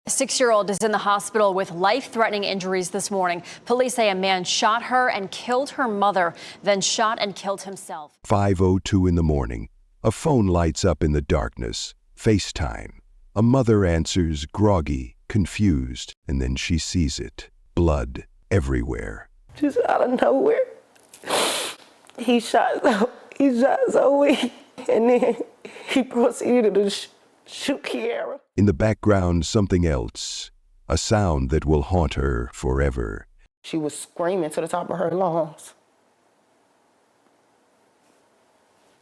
A 6-year-old is in the hospital with life-threatening injuries this morning. Police say a man shot her and killed her mother, then shot and killed himself. 5:02 in the morning. A phone lights up in the darkness. FaceTime. A mother answers, groggy, confused, and then she sees it. Blood everywhere. Just out of nowhere, he shot Zoe, and then he proceeded to shoot Kiara. In the background, something else. A sound that will haunt her forever. She was screaming to the top of her lungs.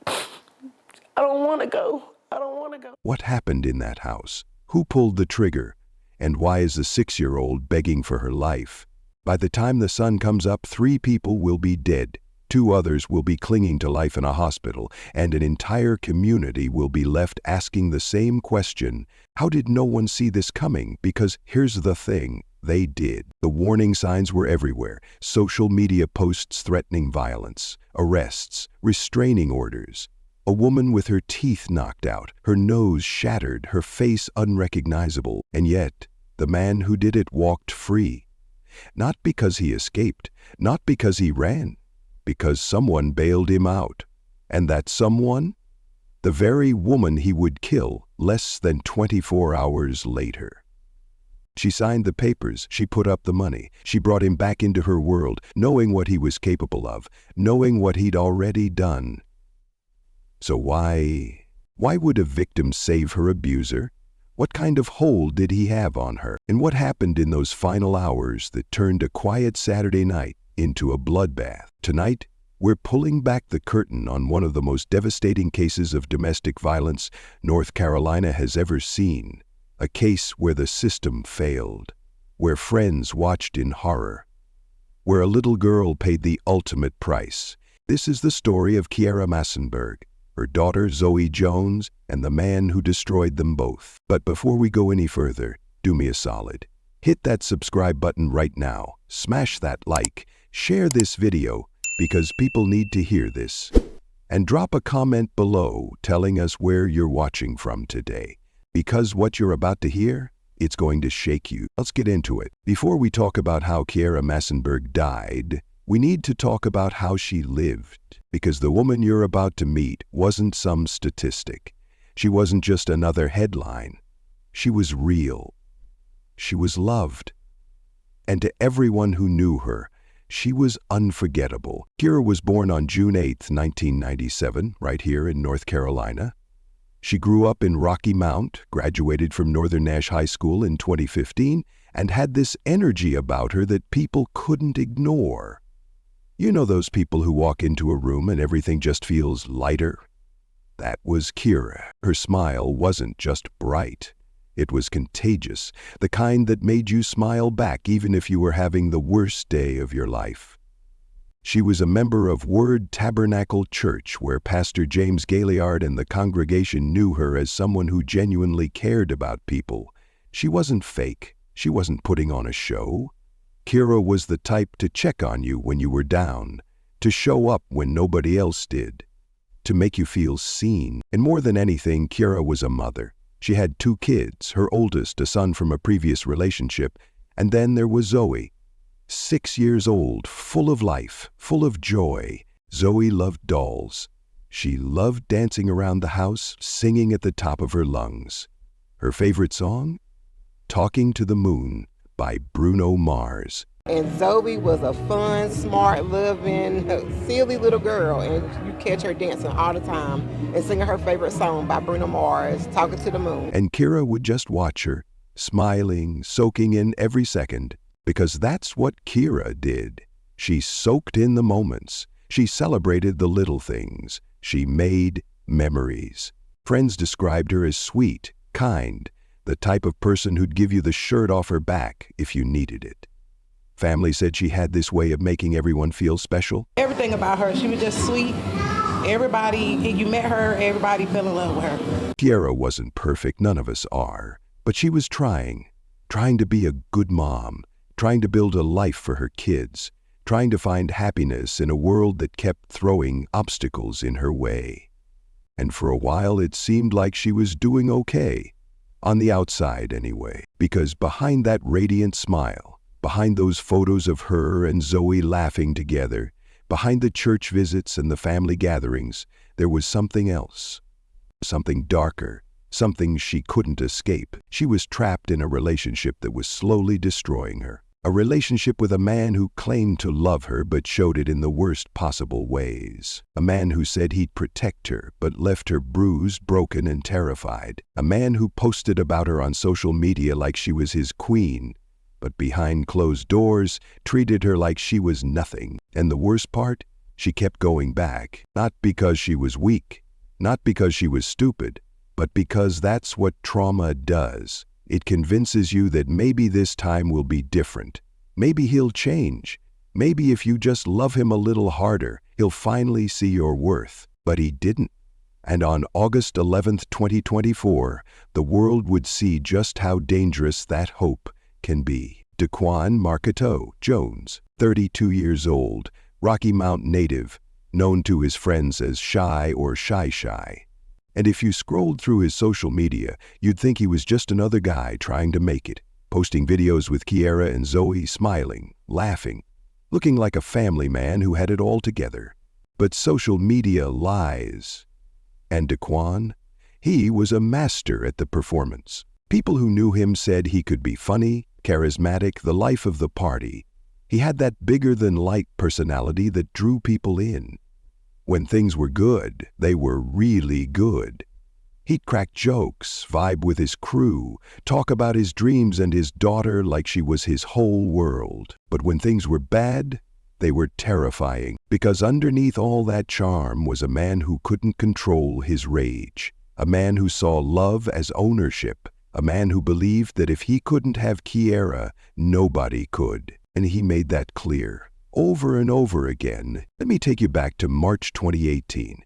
I don't want to go. I don't want to go. What happened in that house? Who pulled the trigger? And why is a 6-year-old begging for her life? By the time the sun comes up, 3 people will be dead. 2 others will be clinging to life in a hospital, and an entire community will be left asking the same question. How did no one see this coming? Because here's the thing, they did. The warning signs were everywhere. Social media posts threatening violence, arrests, restraining orders. A woman with her teeth knocked out, her nose shattered, her face unrecognizable. And yet, the man who did it walked free. Not because he escaped, not because he ran, because someone bailed him out. And that someone? The very woman he would kill less than 24 hours later. She signed the papers, she put up the money, she brought him back into her world, knowing what he was capable of, knowing what he'd already done. So why would a victim save her abuser? What kind of hold did he have on her? And what happened in those final hours that turned a quiet Saturday night into a bloodbath? Tonight, we're pulling back the curtain on one of the most devastating cases of domestic violence North Carolina has ever seen. A case where the system failed, where friends watched in horror, where a little girl paid the ultimate price. This is the story of Kiara Massenberg, her daughter Zoe Jones, and the man who destroyed them both. But before we go any further, do me a solid. Hit that subscribe button right now, smash that like, share this video because people need to hear this, and drop a comment below telling us where you're watching from today. Because what you're about to hear, it's going to shake you. Let's get into it. Before we talk about how Kiara Massenberg died, we need to talk about how she lived. Because the woman you're about to meet wasn't some statistic. She wasn't just another headline. She was real. She was loved. And to everyone who knew her, she was unforgettable. Kiara was born on June 8, 1997, right here in North Carolina. She grew up in Rocky Mount, graduated from Northern Nash High School in 2015, and had this energy about her that people couldn't ignore. You know those people who walk into a room and everything just feels lighter? That was Kiara. Her smile wasn't just bright. It was contagious, the kind that made you smile back even if you were having the worst day of your life. She was a member of MURD Tabernacle Church, where Pastor James Gailliard and the congregation knew her as someone who genuinely cared about people. She wasn't fake. She wasn't putting on a show. Kiara was the type to check on you when you were down, to show up when nobody else did, to make you feel seen. And more than anything, Kiara was a mother. She had 2 kids, her oldest a son from a previous relationship, and then there was Zoe, 6 years old, full of life, full of joy. Zoe loved dolls. She loved dancing around the house, singing at the top of her lungs. Her favorite song? Talking to the Moon by Bruno Mars. And Zoe was a fun, smart, loving, silly little girl, and you catch her dancing all the time and singing her favorite song by Bruno Mars, Talking to the Moon. And Kiara would just watch her, smiling, soaking in every second, because that's what Kiara did. She soaked in the moments. She celebrated the little things. She made memories. Friends described her as sweet, kind, the type of person who'd give you the shirt off her back if you needed it. Family said she had this way of making everyone feel special. Everything about her, she was just sweet. Everybody, you met her, everybody fell in love with her. Kiara wasn't perfect, none of us are, but she was trying to be a good mom, trying to build a life for her kids, trying to find happiness in a world that kept throwing obstacles in her way. And for a while it seemed like she was doing okay. On the outside, anyway. Because behind that radiant smile, behind those photos of her and Zoe laughing together, behind the church visits and the family gatherings, there was something else. Something darker. Something she couldn't escape. She was trapped in a relationship that was slowly destroying her. A relationship with a man who claimed to love her but showed it in the worst possible ways. A man who said he'd protect her but left her bruised, broken, and terrified. A man who posted about her on social media like she was his queen, but behind closed doors treated her like she was nothing. And the worst part? She kept going back. Not because she was weak, not because she was stupid, but because that's what trauma does. It convinces you that maybe this time will be different. Maybe he'll change. Maybe if you just love him a little harder, he'll finally see your worth. But he didn't. And on August 11th, 2024, the world would see just how dangerous that hope can be. Daquan Marcateau Jones, 32 years old, Rocky Mount native, known to his friends as Shy or Shy. And if you scrolled through his social media, you'd think he was just another guy trying to make it, posting videos with Kiera and Zoe, smiling, laughing, looking like a family man who had it all together. But social media lies. And Daquan? He was a master at the performance. People who knew him said he could be funny, charismatic, the life of the party. He had that bigger-than-life personality that drew people in. When things were good, they were really good. He'd crack jokes, vibe with his crew, talk about his dreams and his daughter like she was his whole world. But when things were bad, they were terrifying, because underneath all that charm was a man who couldn't control his rage, a man who saw love as ownership, a man who believed that if he couldn't have Kiera, nobody could. And he made that clear. Over and over again. Let me take you back to March 2018.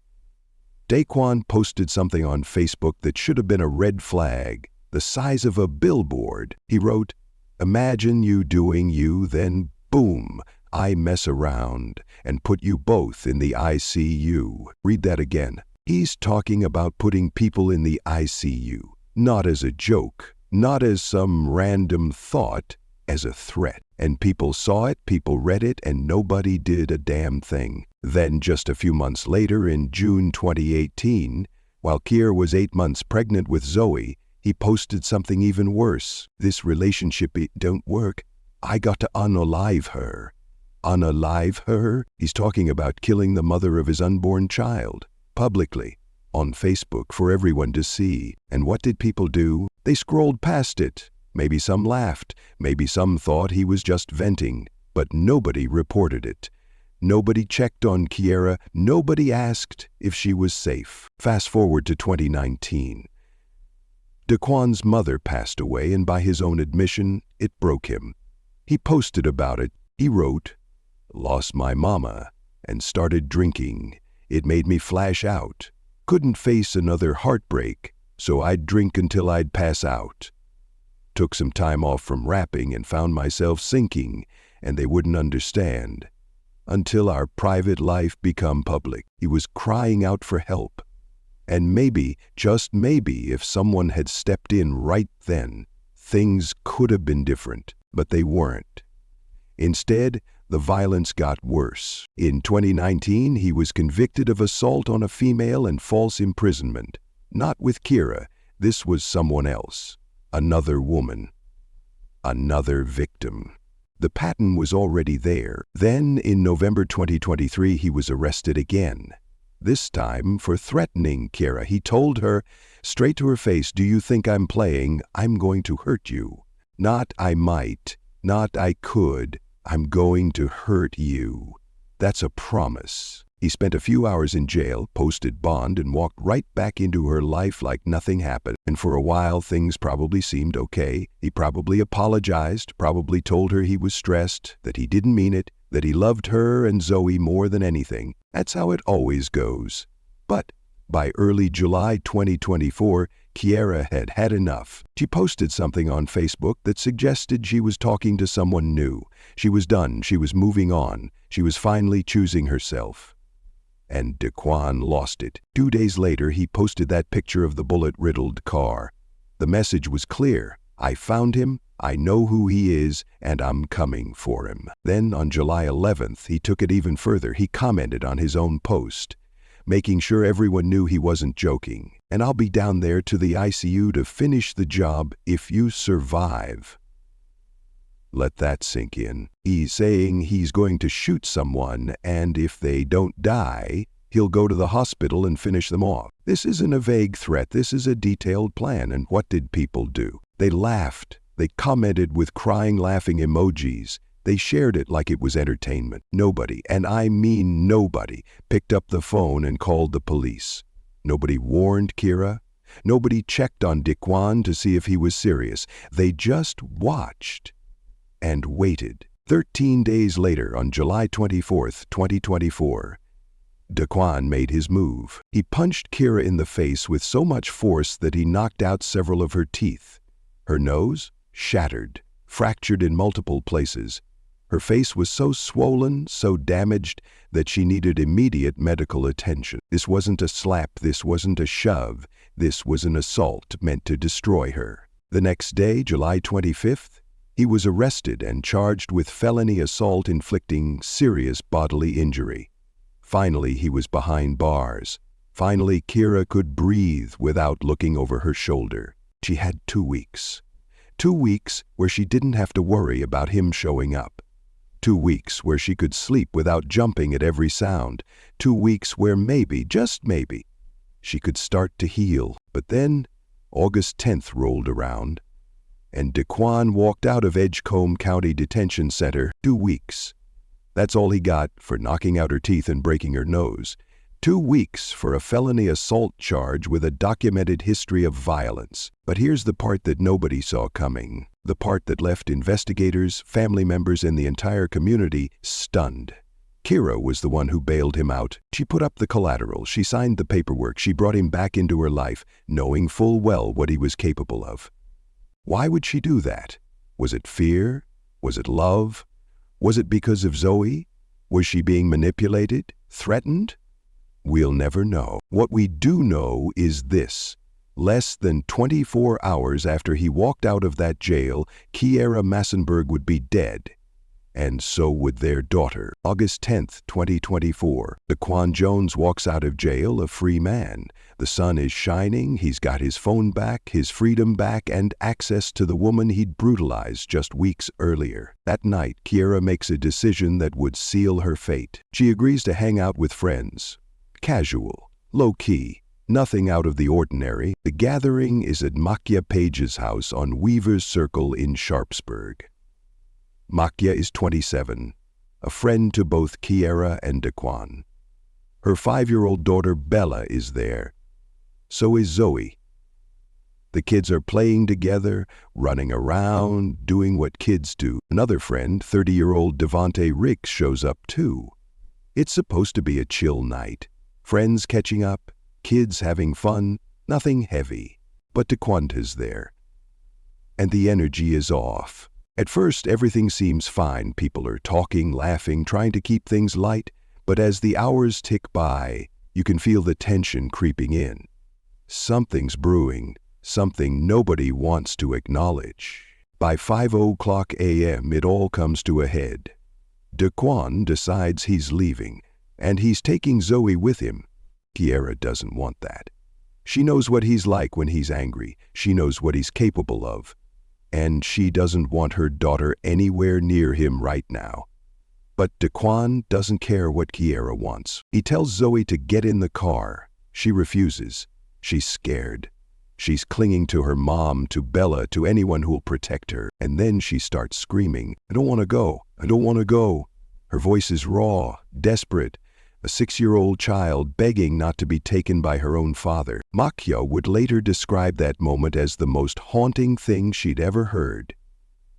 Daquan posted something on Facebook that should have been a red flag, the size of a billboard. He wrote, "Imagine you doing you, then boom, I mess around and put you both in the ICU." Read that again. He's talking about putting people in the ICU, not as a joke, not as some random thought, as a threat. And people saw it, people read it, and nobody did a damn thing. Then just a few months later, in June 2018, while Kiera was 8 months pregnant with Zoe, he posted something even worse. "This relationship, it don't work. I got to unalive her." Unalive her? He's talking about killing the mother of his unborn child, publicly, on Facebook for everyone to see. And what did people do? They scrolled past it. Maybe some laughed, maybe some thought he was just venting, but nobody reported it. Nobody checked on Kiera, nobody asked if she was safe. Fast forward to 2019. Daquan's mother passed away, and by his own admission, it broke him. He posted about it. He wrote, "Lost my mama and started drinking. It made me flash out. Couldn't face another heartbreak, so I'd drink until I'd pass out. Took some time off from rapping and found myself sinking, and they wouldn't understand. Until our private life become public." He was crying out for help. And maybe, just maybe, if someone had stepped in right then, things could have been different, but they weren't. Instead, the violence got worse. In 2019, he was convicted of assault on a female and false imprisonment. Not with Kiera, this was someone else. Another woman. Another victim. The pattern was already there. Then, in November 2023, he was arrested again. This time for threatening Kiera. He told her, straight to her face, "Do you think I'm playing? I'm going to hurt you. Not I might, not I could. I'm going to hurt you. That's a promise." He spent a few hours in jail, posted bond, and walked right back into her life like nothing happened. And for a while, things probably seemed okay. He probably apologized, probably told her he was stressed, that he didn't mean it, that he loved her and Zoe more than anything. That's how it always goes. But by early July 2024, Kiera had had enough. She posted something on Facebook that suggested she was talking to someone new. She was done. She was moving on. She was finally choosing herself. And Daquan lost it. 2 days later, he posted that picture of the bullet-riddled car. The message was clear. I found him, I know who he is, and I'm coming for him. Then on July 11th, he took it even further. He commented on his own post, making sure everyone knew he wasn't joking. And I'll be down there to the ICU to finish the job if you survive. Let that sink in. He's saying he's going to shoot someone, and if they don't die, he'll go to the hospital and finish them off. This isn't a vague threat. This is a detailed plan. And what did people do? They laughed. They commented with crying, laughing emojis. They shared it like it was entertainment. Nobody, and I mean nobody, picked up the phone and called the police. Nobody warned Kira. Nobody checked on Daquan to see if he was serious. They just watched and waited. 13 days later, on July 24th, 2024, Daquan made his move. He punched Kira in the face with so much force that he knocked out several of her teeth. Her nose, shattered, fractured in multiple places. Her face was so swollen, so damaged, that she needed immediate medical attention. This wasn't a slap, this wasn't a shove, this was an assault meant to destroy her. The next day, July 25th, he was arrested and charged with felony assault inflicting serious bodily injury. Finally, he was behind bars. Finally, Kira could breathe without looking over her shoulder. She had 2 weeks. 2 weeks where she didn't have to worry about him showing up. 2 weeks where she could sleep without jumping at every sound. 2 weeks where maybe, just maybe, she could start to heal. But then, August 10th rolled around, and Daquan walked out of Edgecombe County Detention Center. 2 weeks. That's all he got for knocking out her teeth and breaking her nose. 2 weeks for a felony assault charge with a documented history of violence. But here's the part that nobody saw coming. The part that left investigators, family members, and the entire community stunned. Kira was the one who bailed him out. She put up the collateral. She signed the paperwork. She brought him back into her life, knowing full well what he was capable of. Why would she do that? Was it fear? Was it love? Was it because of Zoe? Was she being manipulated? Threatened? We'll never know. What we do know is this. Less than 24 hours after he walked out of that jail, Kiera Massenberg would be dead. And so would their daughter. August 10th, 2024. Daquan Jones walks out of jail a free man. The sun is shining, he's got his phone back, his freedom back, and access to the woman he'd brutalized just weeks earlier. That night, Kiera makes a decision that would seal her fate. She agrees to hang out with friends. Casual, low-key, nothing out of the ordinary. The gathering is at Makia Page's house on Weaver's Circle in Sharpsburg. Makia is 27, a friend to both Kiera and Daquan. Her 5-year-old daughter Bella is there. So is Zoe. The kids are playing together, running around, doing what kids do. Another friend, 30-year-old Devonte Ricks, shows up too. It's supposed to be a chill night. Friends catching up, kids having fun, nothing heavy. But Daquanta's there. And the energy is off. At first, everything seems fine. People are talking, laughing, trying to keep things light. But as the hours tick by, you can feel the tension creeping in. Something's brewing, something nobody wants to acknowledge. By 5:00 a.m., it all comes to a head. Daquan decides he's leaving, and he's taking Zoe with him. Kiera doesn't want that. She knows what he's like when he's angry. She knows what he's capable of. And she doesn't want her daughter anywhere near him right now. But Daquan doesn't care what Kiera wants. He tells Zoe to get in the car. She refuses. She's scared. She's clinging to her mom, to Bella, to anyone who'll protect her. And then she starts screaming, "I don't want to go. I don't want to go." Her voice is raw, desperate. A 6-year-old child begging not to be taken by her own father. Makia would later describe that moment as the most haunting thing she'd ever heard.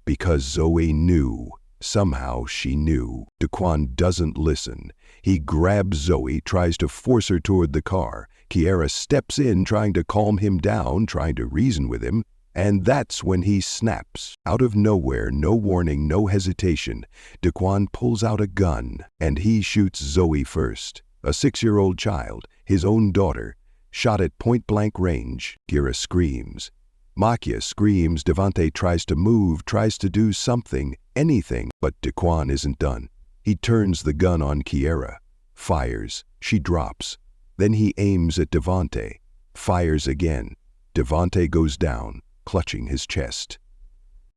Because Zoe knew. Somehow she knew. Daquan doesn't listen. He grabs Zoe, tries to force her toward the car. Kiera steps in, trying to calm him down, trying to reason with him. And that's when he snaps. Out of nowhere, no warning, no hesitation, Daquan pulls out a gun, and he shoots Zoe first. A 6-year-old child, his own daughter, shot at point-blank range. Kiera screams. Makia screams. Devante tries to move, tries to do something, anything, but Daquan isn't done. He turns the gun on Kiera, fires, she drops. Then he aims at Devante, fires again. Devante goes down, clutching his chest.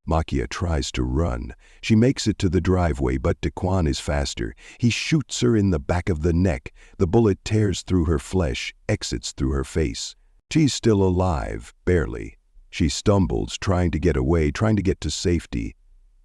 Makia tries to run. She makes it to the driveway, but Daquan is faster. He shoots her in the back of the neck. The bullet tears through her flesh, exits through her face. She's still alive, barely. She stumbles, trying to get away, trying to get to safety.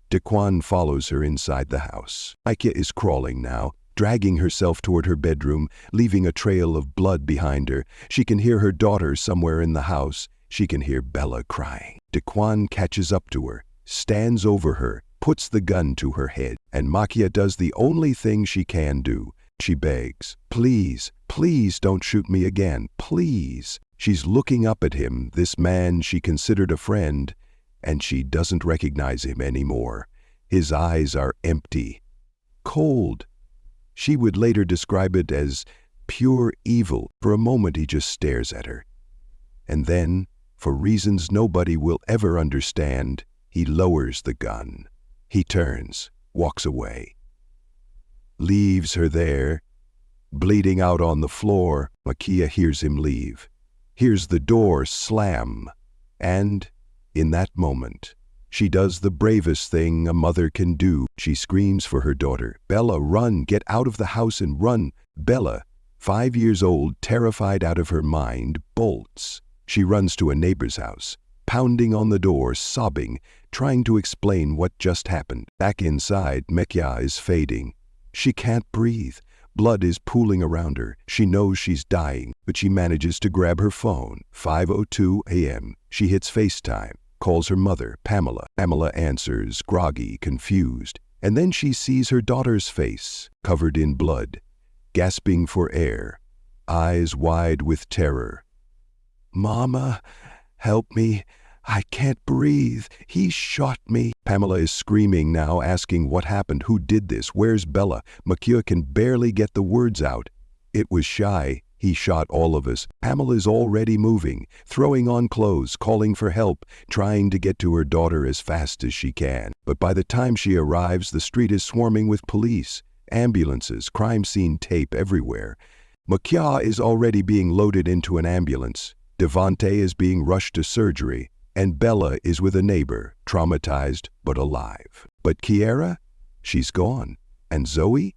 Daquan follows her inside the house. Makia is crawling now, dragging herself toward her bedroom, leaving a trail of blood behind her. She can hear her daughter somewhere in the house. She can hear Bella crying. Daquan catches up to her, stands over her, puts the gun to her head, and Makia does the only thing she can do. She begs, "Please, please don't shoot me again, please." She's looking up at him, this man she considered a friend, and she doesn't recognize him anymore. His eyes are empty, cold. She would later describe it as pure evil. For a moment he just stares at her. And then, for reasons nobody will ever understand, he lowers the gun. He turns, walks away. Leaves her there, bleeding out on the floor. Makia hears him leave, hears the door slam, and, in that moment, she does the bravest thing a mother can do. She screams for her daughter. "Bella, run, get out of the house and run." Bella, 5 years old, terrified out of her mind, bolts. She runs to a neighbor's house, pounding on the door, sobbing, trying to explain what just happened. Back inside, Makia is fading. She can't breathe. Blood is pooling around her. She knows she's dying, but she manages to grab her phone. 5:02 a.m. She hits FaceTime, calls her mother, Pamela. Pamela answers, groggy, confused. And then she sees her daughter's face, covered in blood, gasping for air, eyes wide with terror. "Mama, help me. I can't breathe. He shot me." Pamela is screaming now, asking what happened, who did this, where's Bella? Makia can barely get the words out. "It was Shy. He shot all of us." Pamela is already moving, throwing on clothes, calling for help, trying to get to her daughter as fast as she can. But by the time she arrives, the street is swarming with police, ambulances, crime scene tape everywhere. Makia is already being loaded into an ambulance. Devante is being rushed to surgery, and Bella is with a neighbor, traumatized but alive. But Kiera? She's gone. And Zoe?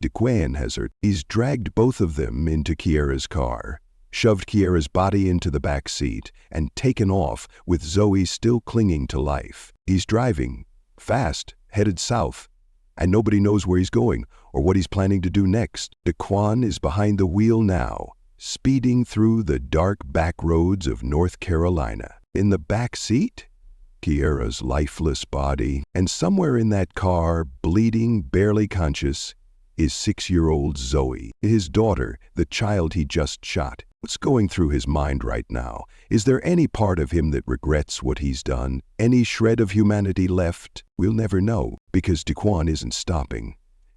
Daquan has her. He's dragged both of them into Kiera's car, shoved Kiera's body into the back seat, and taken off with Zoe still clinging to life. He's driving, fast, headed south, and nobody knows where he's going or what he's planning to do next. Daquan is behind the wheel now, speeding through the dark back roads of North Carolina. In the back seat, Kiera's lifeless body, and somewhere in that car, bleeding, barely conscious, is 6-year-old Zoe, his daughter, the child he just shot. What's going through his mind right now? Is there any part of him that regrets what he's done? Any shred of humanity left? We'll never know, because Daquan isn't stopping.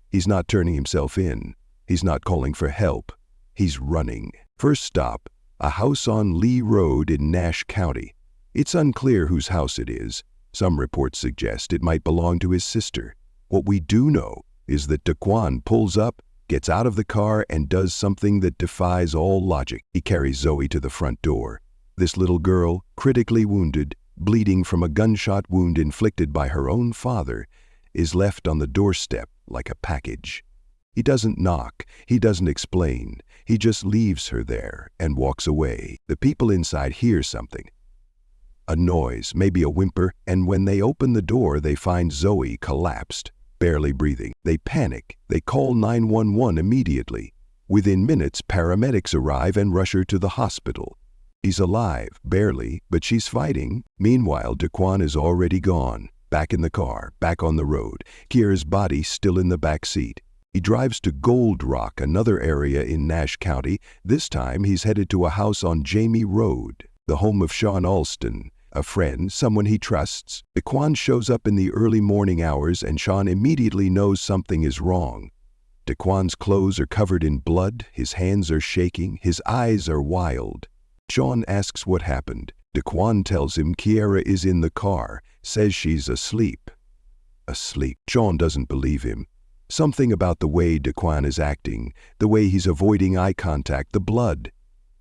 He's not turning himself in. He's not calling for help. He's running. First stop, a house on Lee Road in Nash County. It's unclear whose house it is. Some reports suggest it might belong to his sister. What we do know is that Daquan pulls up, gets out of the car, and does something that defies all logic. He carries Zoe to the front door. This little girl, critically wounded, bleeding from a gunshot wound inflicted by her own father, is left on the doorstep like a package. He doesn't knock, he doesn't explain, he just leaves her there and walks away. The people inside hear something. A noise, maybe a whimper, and when they open the door, they find Zoe collapsed, barely breathing. They panic. They call 911 immediately. Within minutes, paramedics arrive and rush her to the hospital. She's alive, barely, but she's fighting. Meanwhile, Daquan is already gone, back in the car, back on the road, Kiera's body still in the back seat. He drives to Gold Rock, another area in Nash County. This time, he's headed to a house on Jamie Road, the home of Sean Alston, a friend, someone he trusts. Daquan shows up in the early morning hours, and Sean immediately knows something is wrong. Daquan's clothes are covered in blood, his hands are shaking, his eyes are wild. Sean asks what happened. Daquan tells him Kiera is in the car, says she's asleep. Asleep. Sean doesn't believe him. Something about the way Daquan is acting, the way he's avoiding eye contact, the blood.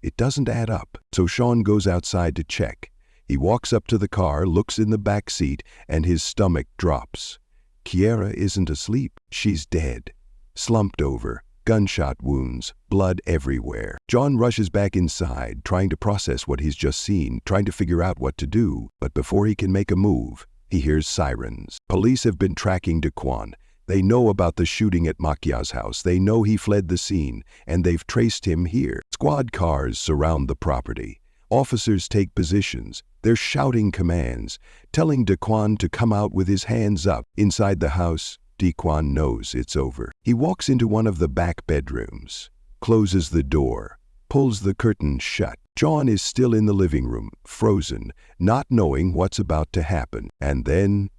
It doesn't add up. So Sean goes outside to check. He walks up to the car, looks in the back seat, and his stomach drops. Kiera isn't asleep. She's dead. Slumped over. Gunshot wounds, blood everywhere. John rushes back inside, trying to process what he's just seen, trying to figure out what to do. But before he can make a move, he hears sirens. Police have been tracking Daquan. They know about the shooting at Makia's house. They know he fled the scene, and they've traced him here. Squad cars surround the property. Officers take positions. They're shouting commands, telling Daquan to come out with his hands up. Inside the house, Daquan knows it's over. He walks into one of the back bedrooms, closes the door, pulls the curtain shut. John is still in the living room, frozen, not knowing what's about to happen. And then,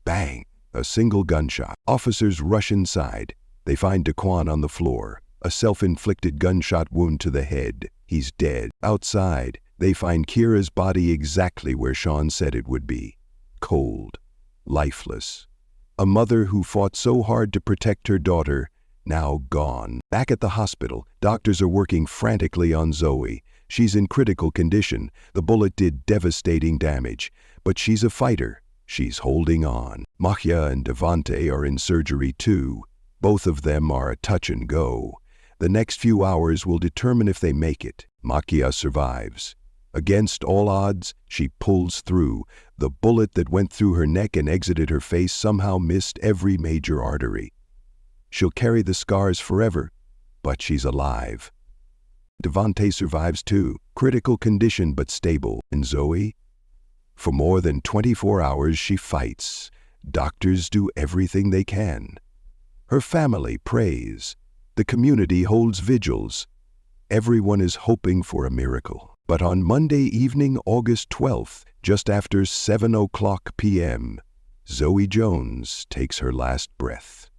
bang, a single gunshot. Officers rush inside. They find Daquan on the floor, a self-inflicted gunshot wound to the head. He's dead. Outside, they find Kiera's body exactly where Sean said it would be. Cold, lifeless. A mother who fought so hard to protect her daughter, now gone. Back at the hospital, doctors are working frantically on Zoe. She's in critical condition. The bullet did devastating damage, but she's a fighter. She's holding on. Makia and Devante are in surgery too. Both of them are a touch and go. The next few hours will determine if they make it. Makia survives. Against all odds, she pulls through. The bullet that went through her neck and exited her face somehow missed every major artery. She'll carry the scars forever, but she's alive. Devante survives too, critical condition but stable. And Zoe? For more than 24 hours she fights. Doctors do everything they can. Her family prays. The community holds vigils. Everyone is hoping for a miracle. But on Monday evening, August 12th, just after 7:00 p.m., Zoe Jones takes her last breath.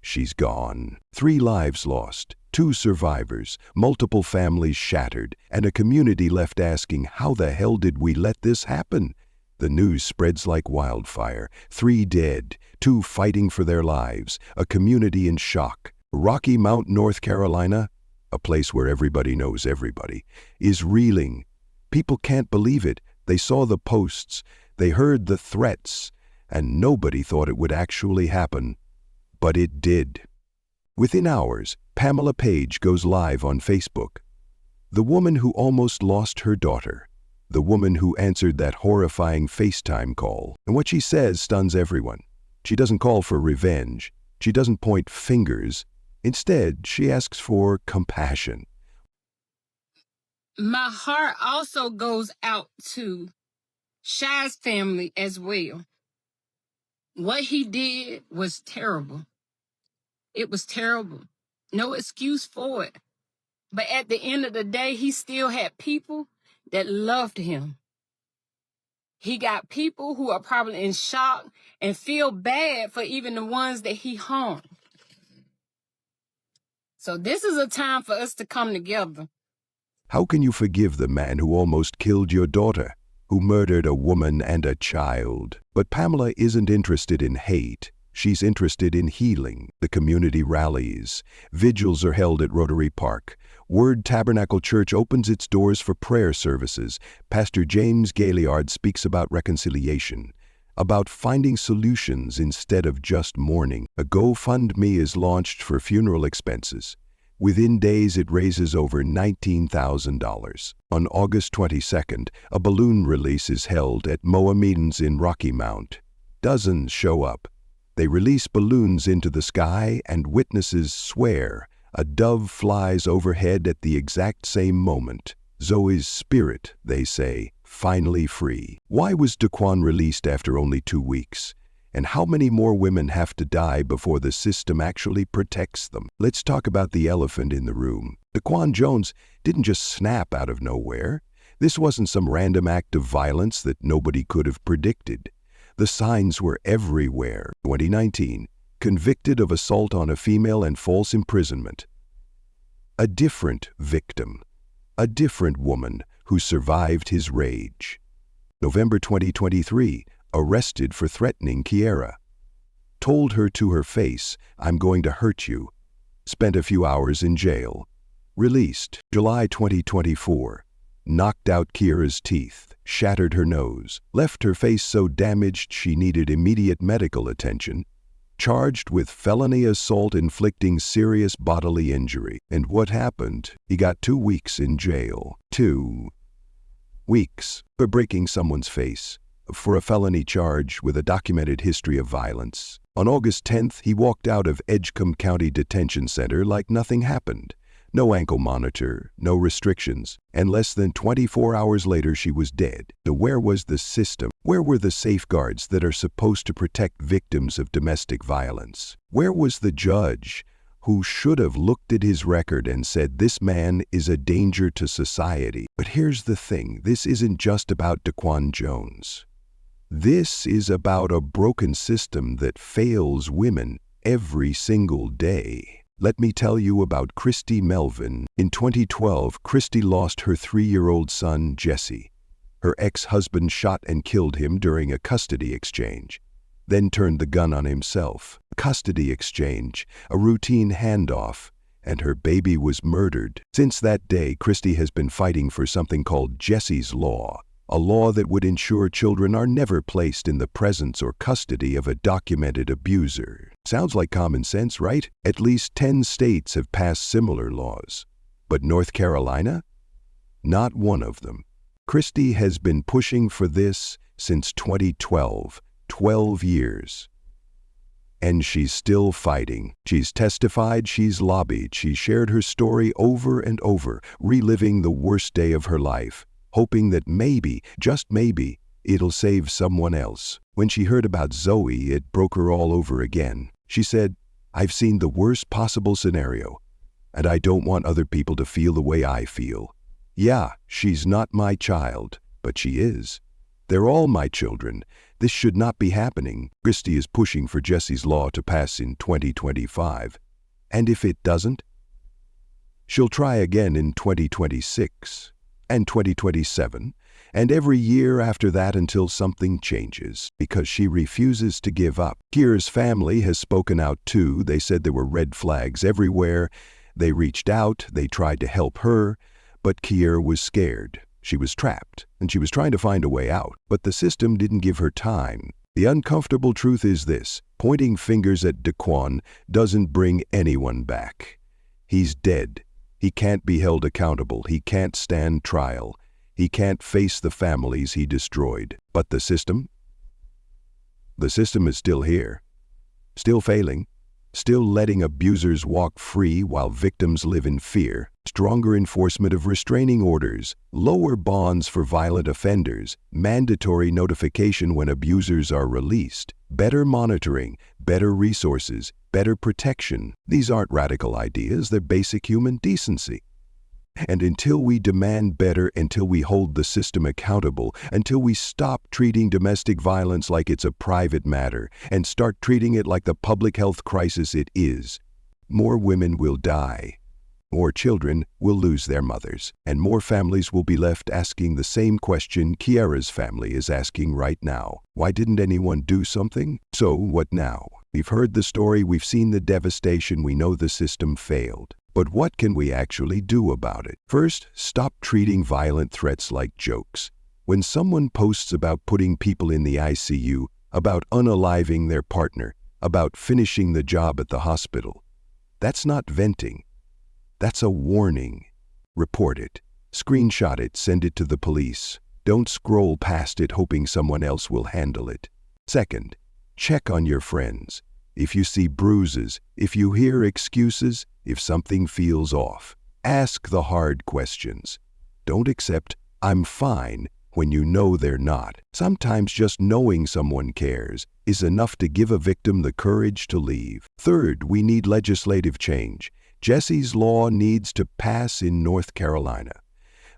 She's gone. 3 lives lost, 2 survivors, multiple families shattered, and a community left asking, how the hell did we let this happen? The news spreads like wildfire. 3 dead, 2 fighting for their lives, a community in shock. Rocky Mount, North Carolina, a place where everybody knows everybody, is reeling. People can't believe it. They saw the posts, they heard the threats, and nobody thought it would actually happen. But it did. Within hours, Pamela Page goes live on Facebook. The woman who almost lost her daughter. The woman who answered that horrifying FaceTime call. And what she says stuns everyone. She doesn't call for revenge. She doesn't point fingers. Instead, she asks for compassion. My heart also goes out to Shy's family as well. What he did was terrible. It was terrible. No excuse for it. But at the end of the day, he still had people that loved him. He got people who are probably in shock and feel bad for even the ones that he harmed. So this is a time for us to come together. How can you forgive the man who almost killed your daughter, who murdered a woman and a child? But Pamela isn't interested in hate. She's interested in healing. The community rallies. Vigils are held at Rotary Park. MURD Tabernacle Church opens its doors for prayer services. Pastor James Gailliard speaks about reconciliation, about finding solutions instead of just mourning. A GoFundMe is launched for funeral expenses. Within days, it raises over $19,000. On August 22nd, a balloon release is held at Mohammedans in Rocky Mount. Dozens show up. They release balloons into the sky, and witnesses swear a dove flies overhead at the exact same moment. Zoe's spirit, they say, finally free. Why was Daquan released after only 2 weeks? And how many more women have to die before the system actually protects them? Let's talk about the elephant in the room. Daquan Jones didn't just snap out of nowhere. This wasn't some random act of violence that nobody could have predicted. The signs were everywhere. 2019, convicted of assault on a female and false imprisonment. A different victim. A different woman who survived his rage. November 2023, arrested for threatening Kiera. Told her to her face, "I'm going to hurt you." Spent a few hours in jail. Released July 2024. Knocked out Kiera's teeth, shattered her nose, left her face so damaged she needed immediate medical attention. Charged with felony assault inflicting serious bodily injury. And what happened? He got 2 weeks in jail. 2 weeks for breaking someone's face, for a felony charge with a documented history of violence. On August 10th, he walked out of Edgecombe County Detention Center like nothing happened. No ankle monitor, no restrictions, and less than 24 hours later she was dead. So where was the system? Where were the safeguards that are supposed to protect victims of domestic violence? Where was the judge who should have looked at his record and said, "This man is a danger to society"? But here's the thing, this isn't just about Daquan Jones. This is about a broken system that fails women every single day. Let me tell you about Christy Melvin. In 2012, Christy lost her 3-year-old son, Jesse. Her ex-husband shot and killed him during a custody exchange, then turned the gun on himself. Custody exchange, a routine handoff, and her baby was murdered. Since that day, Christy has been fighting for something called Jesse's Law, a law that would ensure children are never placed in the presence or custody of a documented abuser. Sounds like common sense, right? At least 10 states have passed similar laws. But North Carolina? Not one of them. Christy has been pushing for this since 2012, 12 years. And she's still fighting. She's testified, she's lobbied, she's shared her story over and over, reliving the worst day of her life, hoping that maybe, just maybe, it'll save someone else. When she heard about Zoe, it broke her all over again. She said, "I've seen the worst possible scenario, and I don't want other people to feel the way I feel. Yeah, she's not my child, but she is. They're all my children. This should not be happening." Christy is pushing for Jesse's Law to pass in 2025. And if it doesn't, she'll try again in 2026. And 2027, and every year after that until something changes, because she refuses to give up. Kiera's family has spoken out too. They said there were red flags everywhere. They reached out, they tried to help her, but Kiera was scared. She was trapped, and she was trying to find a way out, but the system didn't give her time. The uncomfortable truth is this: pointing fingers at Daquan doesn't bring anyone back. He's dead. He can't be held accountable. He can't stand trial. He can't face the families he destroyed. But the system? The system is still here, still failing, still letting abusers walk free while victims live in fear. Stronger enforcement of restraining orders, lower bonds for violent offenders, mandatory notification when abusers are released, better monitoring, better resources, better protection. These aren't radical ideas, they're basic human decency. And until we demand better, until we hold the system accountable, until we stop treating domestic violence like it's a private matter and start treating it like the public health crisis it is, more women will die. More children will lose their mothers, and more families will be left asking the same question Kiera's family is asking right now. Why didn't anyone do something? So what now? We've heard the story, we've seen the devastation, we know the system failed. But what can we actually do about it? First, stop treating violent threats like jokes. When someone posts about putting people in the ICU, about unaliving their partner, about finishing the job at the hospital, that's not venting. That's a warning. Report it. Screenshot it, send it to the police. Don't scroll past it hoping someone else will handle it. Second, check on your friends. If you see bruises, if you hear excuses, if something feels off, ask the hard questions. Don't accept "I'm fine" when you know they're not. Sometimes just knowing someone cares is enough to give a victim the courage to leave. Third, we need legislative change. Jesse's Law needs to pass in North Carolina.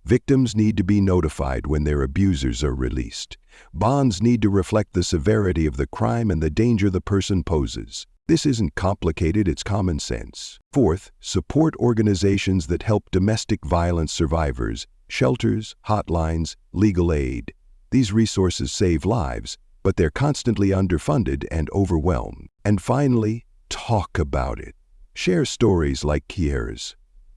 Victims need to be notified when their abusers are released. Bonds need to reflect the severity of the crime and the danger the person poses. This isn't complicated, it's common sense. Fourth, support organizations that help domestic violence survivors shelters, hotlines, legal aid. These resources save lives, but they're constantly underfunded and overwhelmed. And finally, talk about it. Share stories like Kiera's.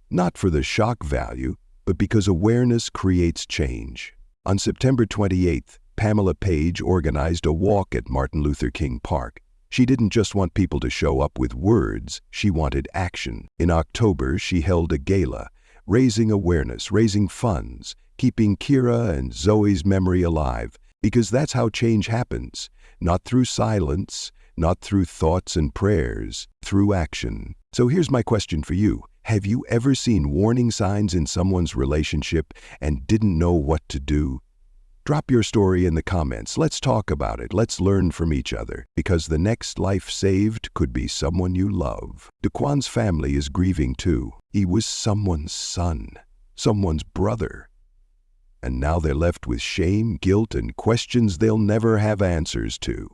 Not for the shock value, but because awareness creates change. On September 28th, Pamela Page organized a walk at Martin Luther King Park. She didn't just want people to show up with words, she wanted action. In October, she held a gala, raising awareness, raising funds, keeping Kiera and Zoe's memory alive, because that's how change happens. Not through silence, not through thoughts and prayers, through action. So here's my question for you. Have you ever seen warning signs in someone's relationship and didn't know what to do? Drop your story in the comments. Let's talk about it. Let's learn from each other, because the next life saved could be someone you love. Daquan's family is grieving too. He was someone's son, someone's brother. And now they're left with shame, guilt, and questions they'll never have answers to.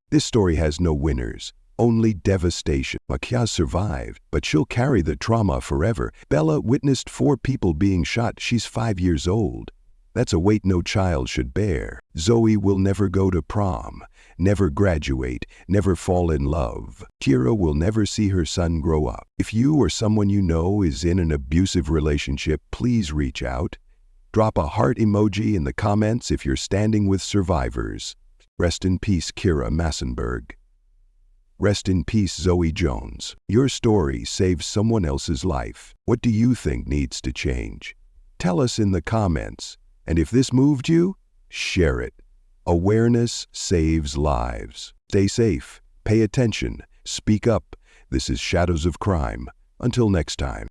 This story has no winners, only devastation. Makia survived, but she'll carry the trauma forever. Bella witnessed 4 people being shot. She's 5 years old. That's a weight no child should bear. Zoe will never go to prom, never graduate, never fall in love. Kiera will never see her son grow up. If you or someone you know is in an abusive relationship, please reach out. Drop a heart emoji in the comments if you're standing with survivors. Rest in peace, Kiera Massenberg. Rest in peace, Zoe Jones. Your story saves someone else's life. What do you think needs to change? Tell us in the comments. And if this moved you, share it. Awareness saves lives. Stay safe, pay attention, speak up. This is Shadows of Crime. Until next time.